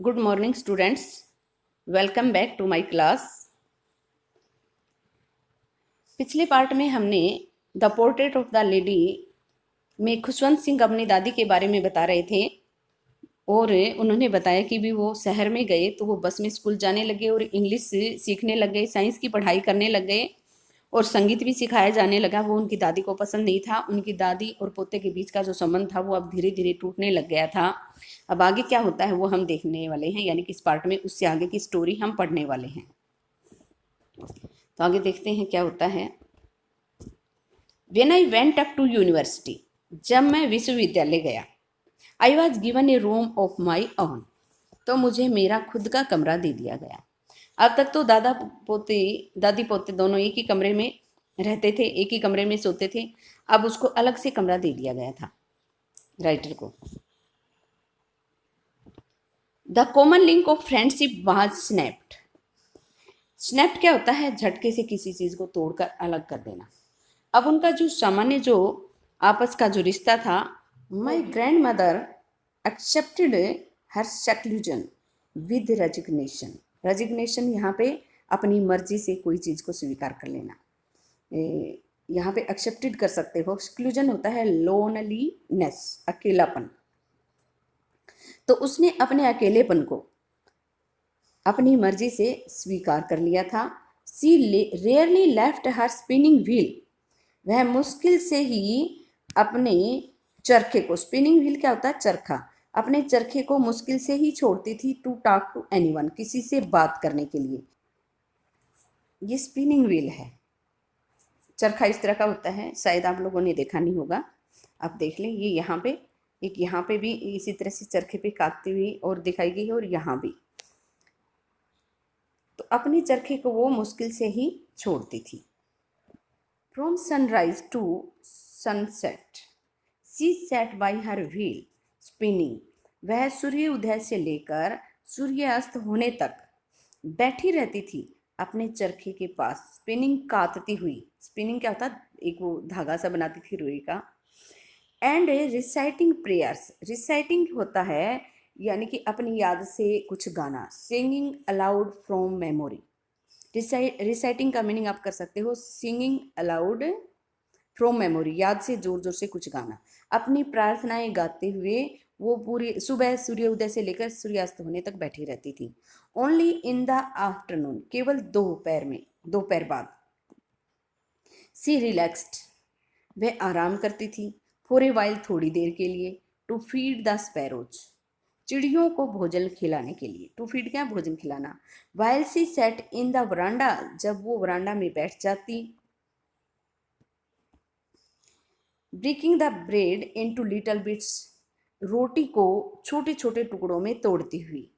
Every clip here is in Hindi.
Good morning, students. Welcome back to my class. पिछले पार्ट में हमने the portrait of the lady में खुशवंत सिंह अपनी दादी के बारे में बता रहे थे और उन्होंने बताया कि भी वो शहर में गए तो वो बस में स्कूल जाने लगे और इंग्लिश सीखने लग गए, साइंस की पढ़ाई करने लग गए और संगीत भी सिखाया जाने लगा। वो उनकी दादी को पसंद नहीं था। उनकी दादी और पोते के बीच का जो संबंध था वो अब धीरे धीरे टूटने लग गया था। अब आगे क्या होता है वो हम देखने वाले हैं, यानी कि इस पार्ट में उससे आगे की स्टोरी हम पढ़ने वाले हैं। तो आगे देखते हैं क्या होता है। When I went up to university, जब मैं विश्वविद्यालय गया, I was given a room of my own, तो मुझे मेरा खुद का कमरा दे दिया गया। अब तक तो दादी पोते दोनों एक ही कमरे में रहते थे, एक ही कमरे में सोते थे। अब उसको अलग से कमरा दे दिया गया था राइटर को। The common link of friendship was snapped. Snapped क्या होता है? झटके से किसी चीज को तोड़कर अलग कर देना। अब उनका जो सामान्य जो आपस का जो रिश्ता था, my grand mother accepted her seclusion with resignation. Resignation यहाँ पे अपनी मर्जी से कोई चीज़ को स्वीकार कर लेना, यहाँ पे एक्सेप्टेड कर सकते हो। एक्सक्लूजन होता है लोनलीनेस, अकेलापन। तो उसने अपने अकेलेपन को अपनी मर्जी से स्वीकार कर लिया था। She rarely left her spinning wheel. वह मुश्किल से ही अपने चरखे को, स्पिनिंग व्हील क्या होता है? चरखा। अपने चरखे को मुश्किल से ही छोड़ती थी। टू टॉक टू एनीवन, किसी से बात करने के लिए। ये स्पिनिंग व्हील है। चरखा इस तरह का होता है, शायद आप लोगों ने देखा नहीं होगा, आप देख लें। ये यहाँ पे एक, यहाँ पे भी इसी तरह से चरखे पे काटती हुई और दिखाई गई है, और यहाँ भी। तो अपने चरखे को वो मुश्किल से ही छोड़ती थी। From sunrise to sunset she sat by her wheel spinning. वह सूर्य उदय से लेकर सूर्यास्त होने तक बैठी रहती थी अपने चरखे के पास, स्पिनिंग काटती हुई। स्पिनिंग क्या होता? एक वो धागा सा बनाती थी रुई का। And reciting prayers. रिसाइटिंग होता है यानी कि अपनी याद से कुछ गाना। Singing allowed from memory. Reciting का मीनिंग आप कर सकते हो सिंगिंग अलाउड फ्रॉम मेमोरी, याद से जोर जोर से कुछ गाना। अपनी प्रार्थनाएं गाते हुए वो पूरी सुबह सूर्योदय से लेकर सूर्यास्त होने तक बैठी रहती थी। ओनली इन द आफ्टरनून, केवल दोपहर में, दोपहर बाद। सी रिलैक्स्ड, वह आराम करती थी। फॉर ए वाइल, थोड़ी देर के लिए। टू फीड द स्पैरोज, चिड़ियों को भोजन खिलाने के लिए। टू फीड क्या? भोजन खिलाना। While she sat in the veranda, जब वो वरांडा में बैठ जाती। Breaking the bread into little bits, रोटी को छोटे छोटे टुकड़ों में तोड़ती हुई।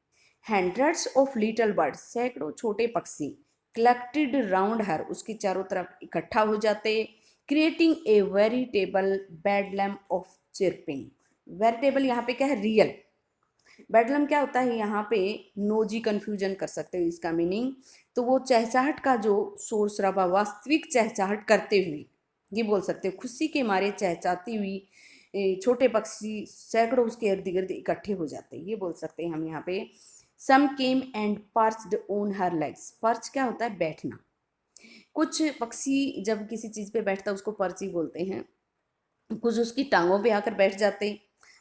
हंड्रेड्स ऑफ लिटिल बर्ड्स, सैकड़ों छोटे पक्षी, कलेक्टेड राउंड हर, उसके चारों तरफ इकट्ठा हो जाते। Creating a veritable bedlam of chirping. Veritable यहाँ पे क्या है? रियल। बेडलम क्या होता है? यहाँ पे नोजी कंफ्यूजन कर सकते हो इसका मीनिंग। तो वो चहचहाट का जो शोर शराबा, वास्तविक चहचहाट करते हुए, ये बोल सकते हो। खुशी के मारे चहचहाती हुई छोटे पक्षी सैकड़ों उसके इर्द गिर्द इकट्ठे हो जाते हैं, ये बोल सकते हैं हम यहाँ पे। Some came and perched on her legs. Perch क्या होता है? बैठना। कुछ पक्षी जब किसी चीज़ पे बैठता है उसको पर्च ही बोलते हैं। कुछ उसकी टांगों पे आकर बैठ जाते।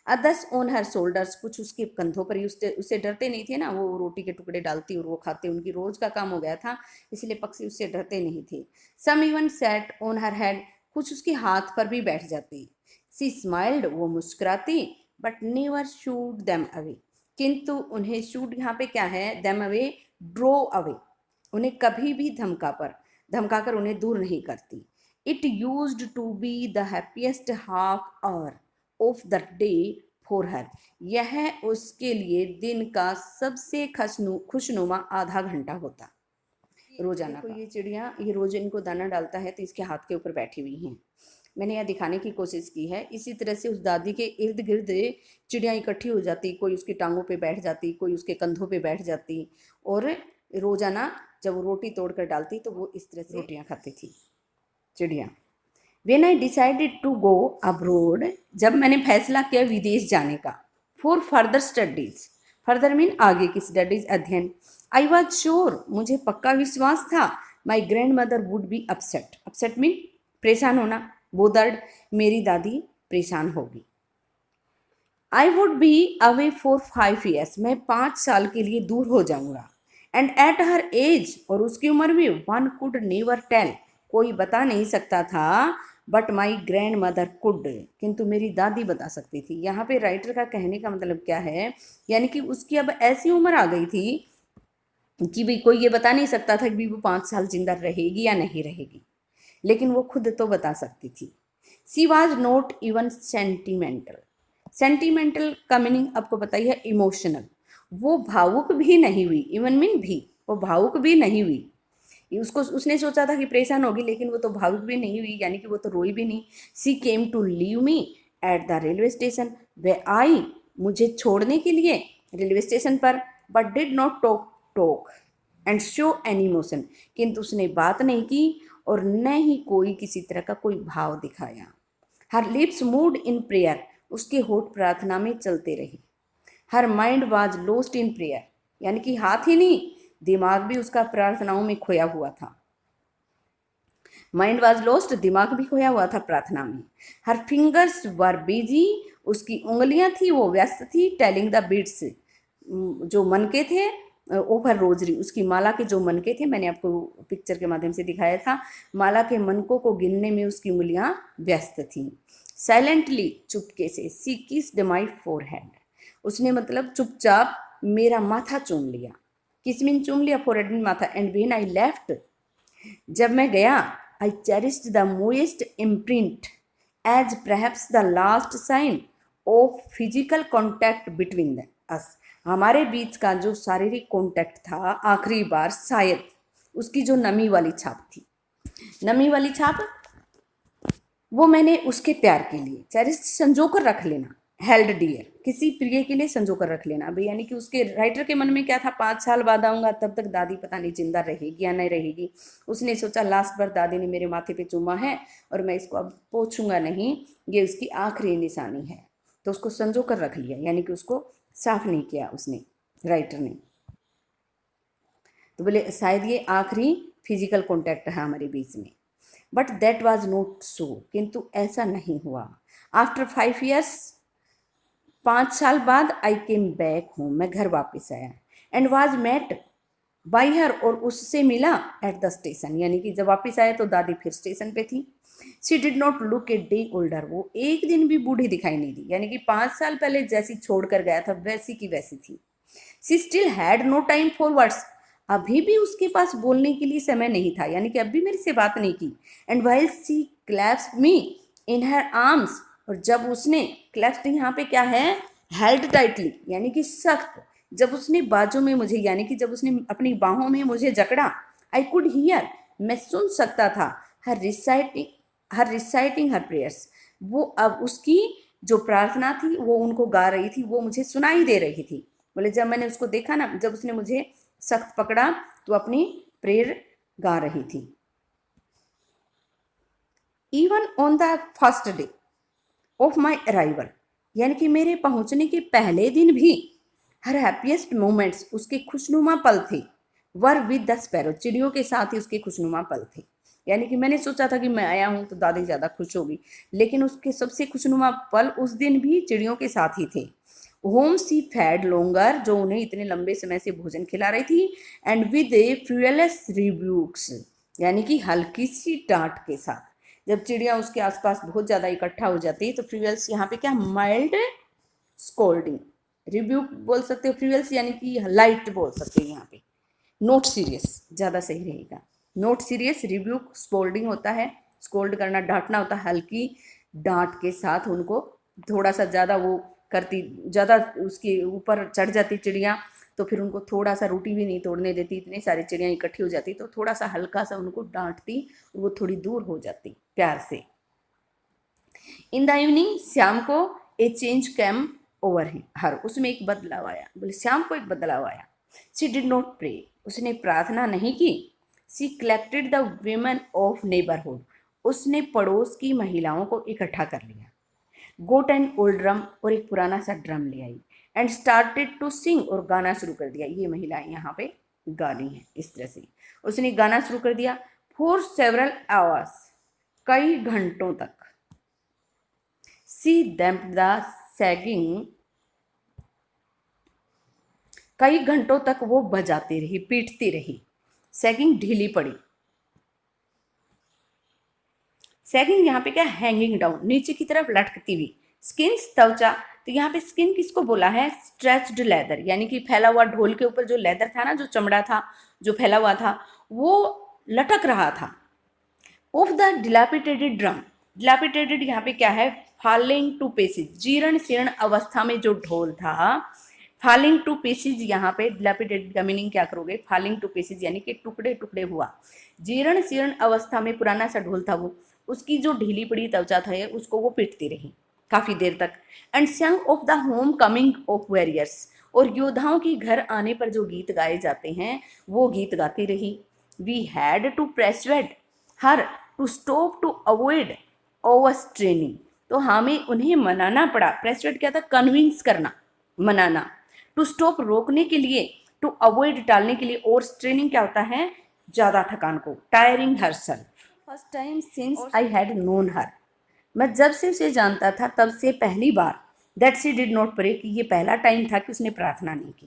अदर्स ऑन हर शोल्डर्स, कुछ उसके कंधों पर ही। उससे डरते नहीं थे ना, वो रोटी के टुकड़े डालती और वो खाते, उनकी रोज का काम हो गया था, इसलिए पक्षी उससे डरते नहीं थे। Some even sat on her head, कुछ उसके हाथ पर भी बैठ जाती। सी स्माइल्ड, वो मुस्कुराती। But never shooed them away, किंतु उन्हें शूड यहाँ पे क्या है? देम अवे, ड्रो अवे, उन्हें कभी भी धमकाकर उन्हें दूर नहीं करती। It used to be the happiest half hour of the day for her, यह उसके लिए दिन का सबसे खुशनुमा आधा घंटा होता रोजाना का। ये चिड़िया, ये रोज इनको दाना डालता है तो इसके हाथ के ऊपर बैठी हुई हैं। मैंने यह दिखाने की कोशिश की है। इसी तरह से उस दादी के इर्द गिर्द चिड़िया इकट्ठी हो जाती, कोई उसकी टांगों पे बैठ जाती, कोई उसके कंधों पे बैठ जाती, और रोजाना जब वो रोटी तोड़ कर डालती तो वो इस तरह से रोटियां खाती थी चिड़िया। When I decided to go abroad, जब मैंने फैसला किया विदेश जाने का, for further studies, further mean आगे की स्टडीज अध्ययन। आई वॉज श्योर मुझे पक्का विश्वास था my grand mother would be upset. Upset mean परेशान होना, बोदर्ड, मेरी दादी परेशान होगी। I would be away for 5 years, मैं 5 साल के लिए दूर हो जाऊंगा। एंड एट हर एज, और उसकी उम्र में, वन कुड नेवर टेल, कोई बता नहीं सकता था, but my grand mother could, किंतु मेरी दादी बता सकती थी। यहाँ पे राइटर का कहने का मतलब क्या है, यानी कि उसकी अब ऐसी उम्र आ गई थी कि भाई कोई ये बता नहीं सकता था कि वो 5 साल जिंदा रहेगी या नहीं रहेगी, लेकिन वो खुद तो बता सकती थी। She was not even sentimental. Sentimental का मीनिंग आपको बताइए इमोशनल। वो भावुक भी नहीं हुई, इवन मीन भी, वो भावुक भी नहीं हुई। उसको उसने सोचा था कि परेशान होगी, लेकिन वो तो भावुक भी नहीं हुई, यानी कि वो तो रोई भी नहीं। She came to leave me at the railway station, वे आई मुझे छोड़ने के लिए रेलवे स्टेशन पर, but did not talk and show any emotion, किंतु उसने बात नहीं की और न ही कोई किसी तरह का कोई भाव दिखाया। हर लिप्स मूव्ड इन प्रेयर, उसके होठ प्रार्थना में चलते रहे। Her mind was lost in prayer, यानी कि हाथ ही नहीं, दिमाग भी उसका प्रार्थनाओं में खोया हुआ था। माइंड वाज लोस्ट, दिमाग भी खोया हुआ था प्रार्थना में। हर फिंगर्स वर बिजी, उसकी उंगलियां थी वो व्यस्त थी। टेलिंग द बीट्स, जो मनके थे, ओवर रोजरी, उसकी माला के जो मनके थे, मैंने आपको पिक्चर के माध्यम से दिखाया था, माला के मनकों को गिनने में उसकी उंगलियां व्यस्त थी। साइलेंटली, चुपके से, सी किस्ड माई फोरहेड, उसने मतलब चुपचाप मेरा माथा चूम लिया। किस मीन चूम लिया, फोरहेड मीन माथा। एंड व्हेन आई लेफ्ट, जब मैं गया, I cherished the moist imprint as perhaps the last sign of physical contact between us, हमारे बीच का जो शारीरिक कॉन्टैक्ट था आखिरी बार, शायद उसकी जो नमी वाली छाप थी, नमी वाली छाप, वो मैंने उसके प्यार के लिए, चेरिस्ड संजो कर रख लेना, हेल्ड डियर, किसी प्रिय के लिए संजो कर रख लेना भाई। यानी कि उसके राइटर के मन में क्या था, 5 साल बाद आऊंगा, तब तक दादी पता नहीं जिंदा रहेगी या नहीं रहेगी। उसने सोचा लास्ट बार दादी ने मेरे माथे पे चूमा है और मैं इसको अब पोछूंगा नहीं, ये उसकी आखिरी निशानी है, तो उसको संजो कर रख लिया, यानी कि उसको साफ नहीं किया उसने, राइटर ने। तो बोले शायद ये आखिरी फिजिकल कॉन्टैक्ट है हमारे बीच में। But that was not so, किंतु ऐसा नहीं हुआ। आफ्टर 5 years, 5 साल बाद, आई केम बैक होम, मैं घर वापस आया। And was met by her, और उससे मिला एट द स्टेशन, यानी कि जब वापस आया तो दादी फिर स्टेशन पे थी। She did not look a day older, वो एक दिन भी बूढ़ी दिखाई नहीं दी, यानी कि 5 साल पहले जैसी छोड़ कर गया था वैसी की वैसी थी। She still had no time for words, अभी भी उसके पास बोलने के लिए समय नहीं था, यानी कि अभी मेरे से बात नहीं की। And while she clasped me in her arms, और जब उसने, क्लैप्स्ड यहाँ पे क्या है, हेल्ड टाइटली, यानी कि सख्त, जब उसने बाजू में मुझे, यानी कि जब उसने अपनी बाहों में मुझे जकड़ा, आई कुड हियर, मैं सुन सकता था, हर रिसाइटिंग हर प्रेयर्स, वो अब उसकी जो प्रार्थना थी वो उनको गा रही थी, वो मुझे सुनाई दे रही थी। बोले जब मैंने उसको देखा ना, जब उसने मुझे सख्त पकड़ा तो अपनी प्रेयर गा रही थी। Even on the first day of my arrival, यानी कि मेरे पहुंचने के पहले दिन भी, हर हैप्पीएस्ट मोमेंट्स, उसके खुशनुमा पल थे, वर विद द स्पैरो, चिड़ियों के साथ ही उसके खुशनुमा पल थे। यानी कि मैंने सोचा था कि मैं आया हूं तो दादी ज़्यादा खुश होगी, लेकिन उसके सबसे खुशनुमा पल उस दिन भी चिड़ियों के साथ ही थे। होम सी फैड लोंगर, जो उन्हें इतने लंबे समय से भोजन खिला रही थी, एंड विद ए फ्यूएलेस रिब्यूक्स, यानी कि हल्की सी डांट के साथ। जब चिड़िया उसके आसपास बहुत ज़्यादा इकट्ठा हो जाती है तो फ्यूएल्स यहाँ पे क्या, माइल्ड स्कोल्डिंग, रिब्यूक बोल सकते हो, फ्यूएल्स यानी कि लाइट बोल सकते हो यहाँ पे, नोट सीरियस ज़्यादा सही रहेगा। नोट सीरियस, रिब्यूक स्कोल्डिंग होता है, स्कोल्ड करना, डांटना होता है, हल्की डांट के साथ उनको थोड़ा सा ज़्यादा वो करती, ज़्यादा उसके ऊपर चढ़ जाती चिड़िया, तो फिर उनको थोड़ा सा रोटी भी नहीं तोड़ने देती, इतनी सारी चिड़िया इकट्ठी हो जाती तो थोड़ा सा हल्का सा उनको डांटती, वो थोड़ी दूर हो जाती प्यार से। इन द इवनिंग, शाम को, a change came over her, उसमें एक बदलाव आया। बोले शाम को एक बदलाव आया। शी डिड नॉट प्रे, उसने प्रार्थना नहीं की। She collected the women of neighbourhood, उसने पड़ोस की महिलाओं को इकट्ठा कर लिया। गोट एंड ओल्ड ड्रम, और एक पुराना सा ड्रम ले आई। एंड स्टार्टेड टू सिंग, और गाना शुरू कर दिया। ये महिला यहाँ पे गा रही है इस तरह से। उसने गाना शुरू कर दिया। फॉर सेवरल आवर्स, कई घंटों तक। सी डैम्प्ड द सैगिंग, कई घंटों तक वो बजाती रही, पीटती रही। सैगिंग ढीली पड़ी। सैगिंग यहाँ पे क्या, हैंगिंग डाउन, नीचे की तरफ लटकती हुई। स्किन्स, त्वचा, तो यहाँ पे स्किन किसको बोला है, स्ट्रेच्ड लेदर, यानी कि फैला हुआ, ढोल के ऊपर जो लेदर था ना, जो चमड़ा था जो फैला हुआ था, वो लटक रहा था। Of the dilapidated drum, dilapidated यहाँ पे क्या है, फॉलिंग टू पीसेज, जीर्ण शीर्ण अवस्था में जो ढोल था। फॉलिंग टू पीसेज, यहाँ पे डिलापिटेटेड का मीनिंग क्या करोगे, फॉलिंग टू पीसेज यानी कि टुकड़े टुकड़े हुआ। जीर्ण शीर्ण अवस्था में पुराना सा ढोल था वो, उसकी जो ढीली पड़ी त्वचा था उसको वो पीटती रही काफी देर तक। एंड संग of the home coming of warriors, और योद्धाओं की घर आने पर जो गीत गाए जाते हैं वो गीत गाती रही। We had to persuade her to stop to avoid over straining, तो हमें उन्हें मनाना पड़ा। प्रेसवेड क्या था, कन्विंस करना, मनाना। टू स्टॉप रोकने के लिए, टू अवॉइड टालने के लिए, और स्ट्रेनिंग क्या होता है, ज्यादा थकान को, tiring herself. First time since I had known her, मैं जब से उसे जानता था तब से पहली बार। That she did not pray, कि ये पहला टाइम था कि उसने प्रार्थना नहीं की।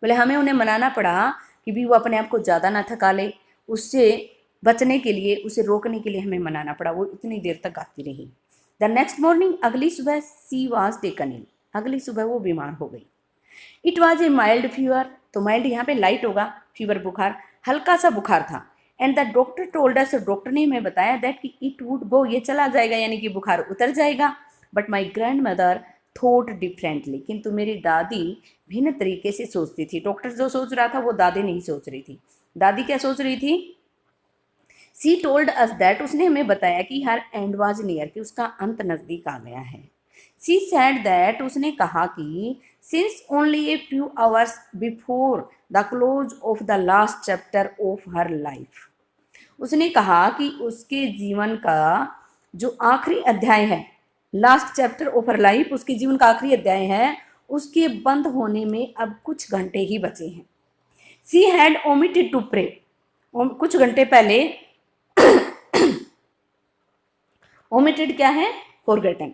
बोले हमें उन्हें मनाना पड़ा कि भी वो अपने आप को ज़्यादा ना थका ले, उससे बचने के लिए, उसे रोकने के लिए हमें मनाना पड़ा। वो इतनी देर तक गाती रही। द नेक्स्ट मॉर्निंग, अगली सुबह, सी वॉज टेकन इल, अगली सुबह वो बीमार हो गई। It was a mild fever, तो माइल्ड यहाँ पे लाइट होगा, फीवर बुखार, हल्का सा बुखार था। And the doctor told us, doctor ने हमें बताया दैट कि इट वुड गो, ये चला जाएगा, यानी कि बुखार उतर जाएगा। But my grand mother thought differently, किंतु मेरी दादी भिन्न तरीके से सोचती थी। डॉक्टर जो सोच रहा था वो दादी नहीं सोच रही थी। दादी क्या सोच रही थी, सी टोल्ड अस दैट, उसने हमें बताया कि हर एंड वाज नियर, कि उसका अंत नज़दीक आ गया है। सी सैड दैट, उसने कहा कि since only a few hours before the close of the last chapter of her life, उसने कहा कि उसके जीवन का जो आखिरी अध्याय है, last chapter of her life, उसके जीवन का आखिरी अध्याय है, उसके बंद होने में अब कुछ घंटे ही बचे हैं। She had omitted to pray, कुछ घंटे पहले, ओमिटेड क्या है, फॉरगेटन,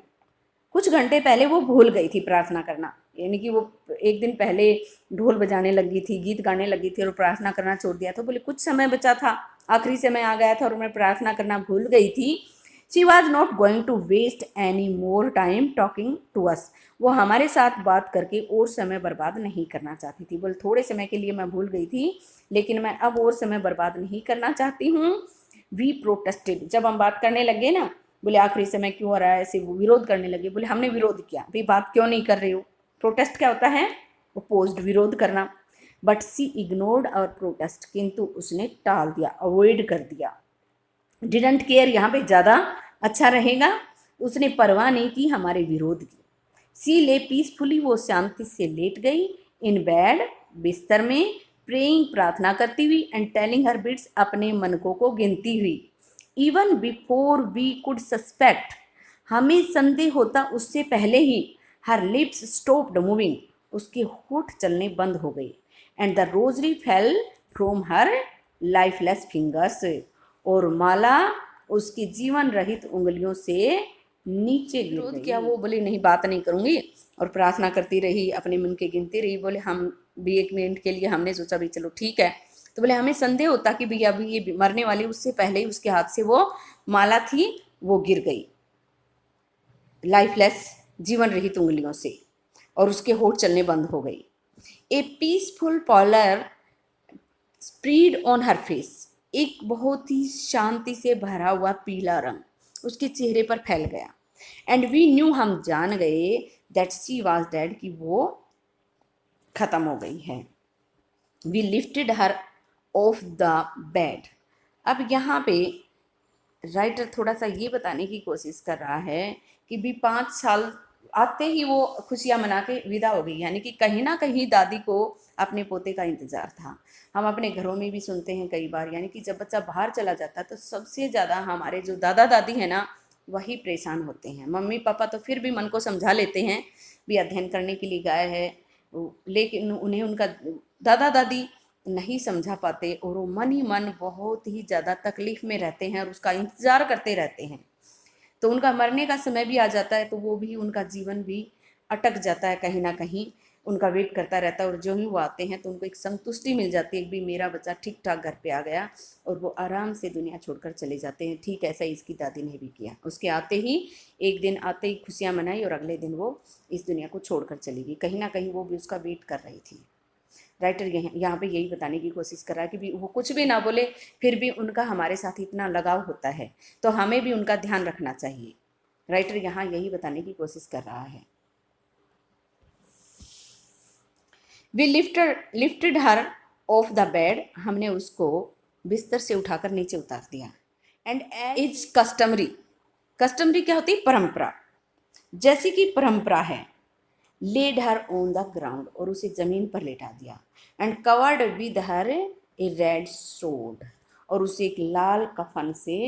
कुछ घंटे पहले वो भूल गई थी प्रार्थना करना, यानी कि वो एक दिन पहले ढोल बजाने लगी थी, गीत गाने लगी थी और प्रार्थना करना छोड़ दिया था। बोले कुछ समय बचा था, आखिरी समय आ गया था और मैं प्रार्थना करना भूल गई थी। She was not going to waste any more time talking to us, वो हमारे साथ बात करके और समय बर्बाद नहीं करना चाहती थी। बोले थोड़े समय के लिए मैं भूल गई थी, लेकिन मैं अब और समय बर्बाद नहीं करना चाहती हूँ। वी प्रोटेस्टेड, जब हम बात करने लगे ना, बोले आखिरी समय क्यों हो रहा है, ऐसे वो विरोध करने लगे। बोले हमने विरोध किया, भाई बात क्यों नहीं कर रहे हो। प्रोटेस्ट क्या होता है, अपोज्ड, विरोध करना। But she ignored our protest, किंतु उसने टाल दिया, अवॉइड कर दिया। डिडंट केयर यहाँ पे ज़्यादा अच्छा रहेगा, उसने परवाह नहीं की हमारे विरोध की। सी ले पीसफुली, वो शांति से लेट गई, इन बेड, बिस्तर में, प्रेइंग, प्रार्थना करती हुई, एंड टेलिंग हर बिट्स, अपने मनकों को गिनती हुई। Even before we could suspect, हमें संदेह होता उससे पहले ही, हर लिप्स स्टॉप्ड मूविंग, उसके होठ चलने बंद हो गए। And the rosary fell from her lifeless fingers, और माला उसकी जीवन रहित उंगलियों से नीचे गिर गई। क्या वो बोले नहीं बात नहीं करूंगी, और प्रार्थना करती रही, अपने मन के गिनती रही। बोले हम भी एक मिनट के लिए हमने सोचा भी चलो ठीक है, तो बोले हमें संदेह होता कि भैया अभी ये मरने वाली, उससे पहले ही उसके हाथ से वो माला थी वो गिर गई लाइफलेस, जीवन रहित उंगलियों से, और उसके होठ चलने बंद हो गई। A peaceful pallor spread on her face, एक बहुत ही शांति से भरा हुआ पीला रंग उसके चेहरे पर फैल गया। एंड वी न्यू, हम जान गए, दैट शी वॉज डेड, कि वो खत्म हो गई है। We lifted her off the bed, अब यहाँ पे राइटर थोड़ा सा ये बताने की कोशिश कर रहा है कि भी 5 साल आते ही वो खुशियाँ मना के विदा हो गई, यानी कि कहीं ना कहीं दादी को अपने पोते का इंतज़ार था। हम अपने घरों में भी सुनते हैं कई बार, यानी कि जब बच्चा बाहर चला जाता है तो सबसे ज़्यादा हमारे जो दादा दादी हैं ना, वही परेशान होते हैं। मम्मी पापा तो फिर भी मन को समझा लेते हैं, भी अध्ययन करने के लिए गए हैं, लेकिन उन्हें उनका दादा दादी नहीं समझा पाते और वो मन ही मन बहुत ही ज़्यादा तकलीफ में रहते हैं और उसका इंतज़ार करते रहते हैं। तो उनका मरने का समय भी आ जाता है तो वो भी, उनका जीवन भी अटक जाता है कहीं ना कहीं, उनका वेट करता रहता है। और जो ही वो आते हैं तो उनको एक संतुष्टि मिल जाती है कि भी मेरा बच्चा ठीक ठाक घर पे आ गया, और वो आराम से दुनिया छोड़कर चले जाते हैं। ठीक ऐसा ही इसकी दादी ने भी किया। उसके आते ही, एक दिन आते ही खुशियाँ मनाई और अगले दिन वो इस दुनिया को छोड़कर चली गई। कहीं ना कहीं वो भी उसका वेट कर रही थी। राइटर यहाँ पे यही बताने की कोशिश कर रहा है कि भी वो कुछ भी ना बोले, फिर भी उनका हमारे साथ इतना लगाव होता है, तो हमें भी उनका ध्यान रखना चाहिए। राइटर यहाँ यही बताने की कोशिश कर रहा है। We lifted her off the bed, हमने उसको बिस्तर से उठाकर नीचे उतार दिया। एंड इज कस्टमरी, कस्टमरी क्या होती है? परंपरा। जैसी कि परंपरा है, laid her on the ground, और उसे जमीन पर लेटा दिया। And covered with her a red shroud, और उसे एक लाल कफन से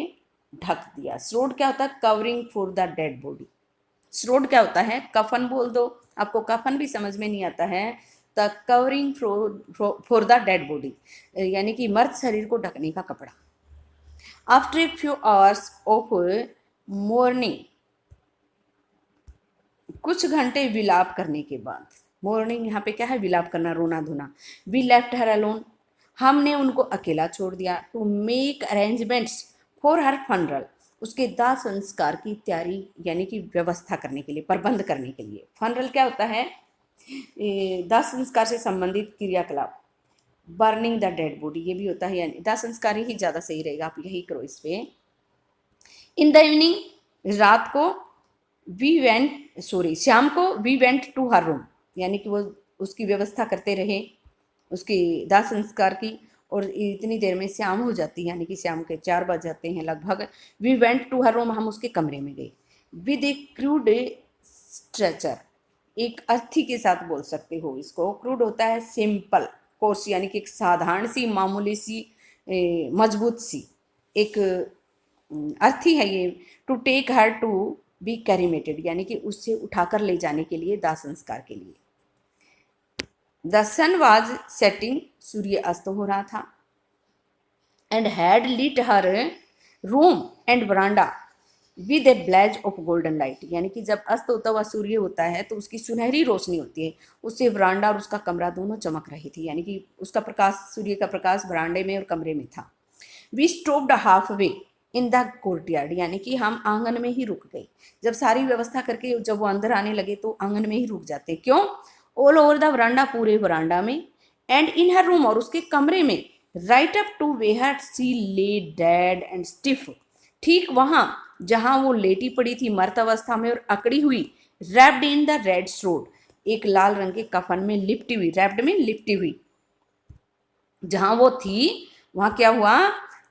ढक दिया। सोड क्या होता है? Covering for the dead body. Shroud क्या होता है? कफन बोल दो, आपको कफन भी समझ में नहीं आता है तो covering for the dead body, यानी कि मर्द शरीर को ढकने का कपड़ा। After a few hours of morning, कुछ घंटे विलाप करने के बाद, मॉर्निंग यहाँ पे क्या है? विलाप करना, रोना धोना। वी लेफ्ट हर अलोन, हमने उनको अकेला छोड़ दिया। To make arrangements for her funeral, उसके दाह संस्कार की तैयारी यानी कि व्यवस्था करने के लिए, प्रबंध करने के लिए। फनरल क्या होता है? दाह संस्कार से संबंधित क्रियाकलाप। बर्निंग द डेड बॉडी, ये भी होता है, यानी दाह संस्कार ही ज़्यादा सही रहेगा, आप यही करो इस पे। इन द इवनिंग, रात को, शाम को, we went to her room, यानी कि वो उसकी व्यवस्था करते रहे उसकी दाह संस्कार की, और इतनी देर में शाम हो जाती है, यानी कि शाम के 4 बज जाते हैं लगभग। We went to her room, हम उसके कमरे में गए। विद ए क्रूड स्ट्रेचर, एक अर्थी के साथ बोल सकते हो इसको। क्रूड होता है सिंपल, कोर्स यानी कि एक साधारण सी, मामूली सी, मजबूत सी, एक अर्थी है ये। To take her to be cremated, यानी कि उससे उठाकर ले जाने के लिए, दाह संस्कार के लिए। द सन वॉज सेटिंग, सूर्य अस्त हो रहा था। And had lit her room and veranda with a blaze of golden light, यानी कि जब अस्त होता हुआ सूर्य होता है तो उसकी सुनहरी रोशनी होती है, उससे बरांडा और उसका कमरा दोनों चमक रही थी, यानी कि उसका प्रकाश, सूर्य का प्रकाश बरांडे में और कमरे में था। We stopped halfway in the courtyard, यानी कि हम आंगन में ही रुक गए। जब सारी व्यवस्था करके जब वो अंदर आने लगे तो आंगन में ही रुक जाते। क्यों? ऑल ओवर द वरांडा, पूरे वरांडा में। एंड इन हर रूम, और उसके कमरे में। Right up to where she lay dead and stiff, ठीक वहां जहां वो लेटी पड़ी थी मर्त अवस्था में और अकड़ी हुई। रैप्ड इन द रेड स्रोड, एक लाल रंग के कफन में लिपटी हुई, रैप्ड में लिपटी हुई। जहां वो थी वहां क्या हुआ?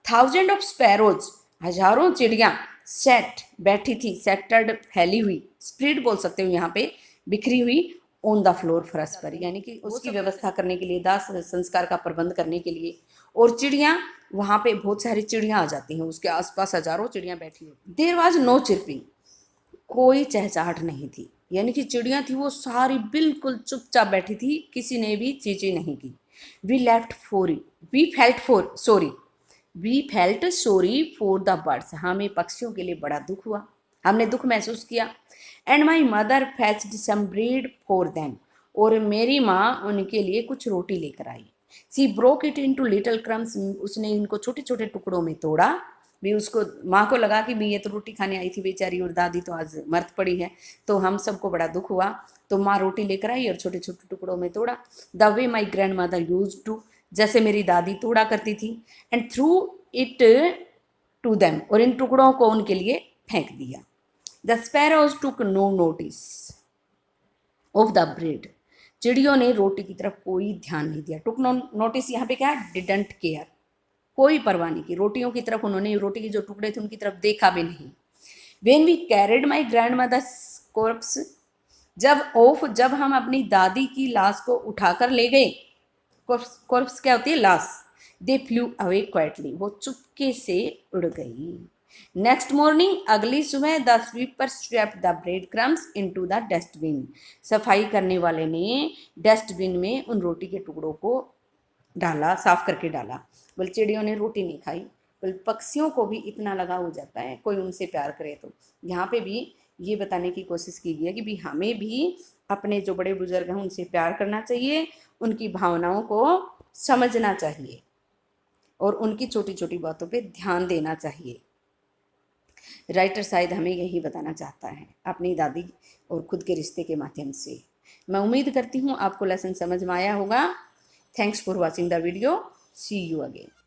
थाउजेंड ऑफ स्पैरोज, हजारों चिड़िया, सेट बैठी थी, सेक्टर्ड फैली हुई, स्प्रेड बोल सकते हो यहाँ पे, बिखरी हुई, ऑन द फ्लोर, फर्श पर, यानी कि उसकी व्यवस्था करने के लिए, दाह संस्कार का प्रबंध करने के लिए। और चिड़िया, वहां पे बहुत सारी चिड़िया आ जाती हैं, उसके आसपास हजारों चिड़िया बैठी हुई। देयर वाज नो चिरपिंग, कोई चहचहाट नहीं थी, यानी कि चिड़िया थी वो सारी बिल्कुल चुपचाप बैठी थी, किसी ने भी चींची नहीं की। We left for, we felt for sorry we felt sorry for the birds, हमें पक्षियों के लिए बड़ा दुख हुआ, हमने दुख महसूस किया। And my mother fetched some bread for them, और मेरी माँ उनके लिए कुछ रोटी लेकर आई। She broke it into little crumbs, उसने इनको छोटे छोटे टुकड़ों में तोड़ा। भी उसको, माँ को लगा कि भी ये तो रोटी खाने आई थी बेचारी और दादी तो आज मर्त पड़ी है, तो हम सबको बड़ा दुख हुआ। तो माँ रोटी लेकर आई और छोटे छोटे टुकड़ों में तोड़ा। The way my grandmother used to, जैसे मेरी दादी तोड़ा करती थी। And threw it to them, और इन टुकड़ों को उनके लिए फेंक दिया। The sparrows took no notice of the bread, चिड़ियों ने रोटी की तरफ कोई ध्यान नहीं दिया। टुक नोटिस यहाँ पे क्या है? डिडंट केयर, कोई परवाह नहीं की रोटियों की तरफ, उन्होंने रोटी के जो टुकड़े थे उनकी तरफ देखा भी नहीं। When we carried my grandmother's corpse, जब हम अपनी दादी की लाश को उठाकर ले गए। कोर्प्स क्या होती है? लाश। दे फ्लू अवे क्वाइटली, वो चुपके से उड़ गई। नेक्स्ट मॉर्निंग, अगली सुबह, the sweeper swept the bread crumbs into the dustbin. सफाई करने वाले ने डस्टबिन में उन रोटी के टुकड़ों को डाला, साफ करके डाला। बोले चिड़ियों ने रोटी नहीं खाई। बोले पक्षियों को भी इतना लगाव हो जाता है कोई उनसे प्यार करे तो। यहाँ पे भी ये बताने की कोशिश की गई है कि भी हमें भी अपने जो बड़े बुजुर्ग हैं उनसे प्यार करना चाहिए, उनकी भावनाओं को समझना चाहिए और उनकी छोटी छोटी बातों पे ध्यान देना चाहिए। राइटर शायद हमें यही बताना चाहता है अपनी दादी और खुद के रिश्ते के माध्यम से। मैं उम्मीद करती हूँ आपको लेसन समझ में आया होगा। Thanks for watching the video. See you again.